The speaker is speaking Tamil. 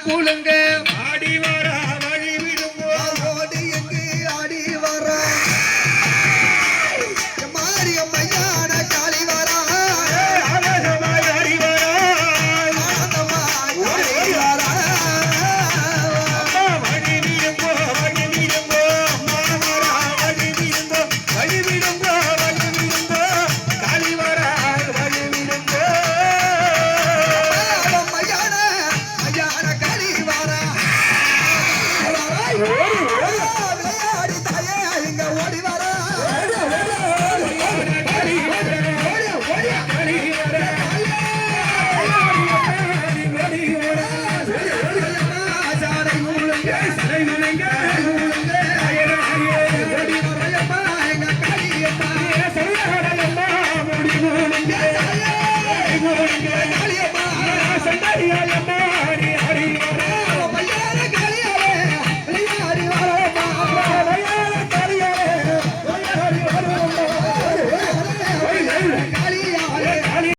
கூழுங்க ஆடி வரா வழி விடுங்கோ ஓடி எங்கு ஆடி வரா மாரியம்மையான காளி வரா ஆனந்தமாய் ஆடி வரா காளி வரா அம்மா வழி விடுங்கோ அம்மா வரா வழி விடுங்கோ காளி வரா வழி விடுங்கோ ஐயான காளி வரா விளையாடி தாயே இங்க ஓடி வரா சண்டாரியா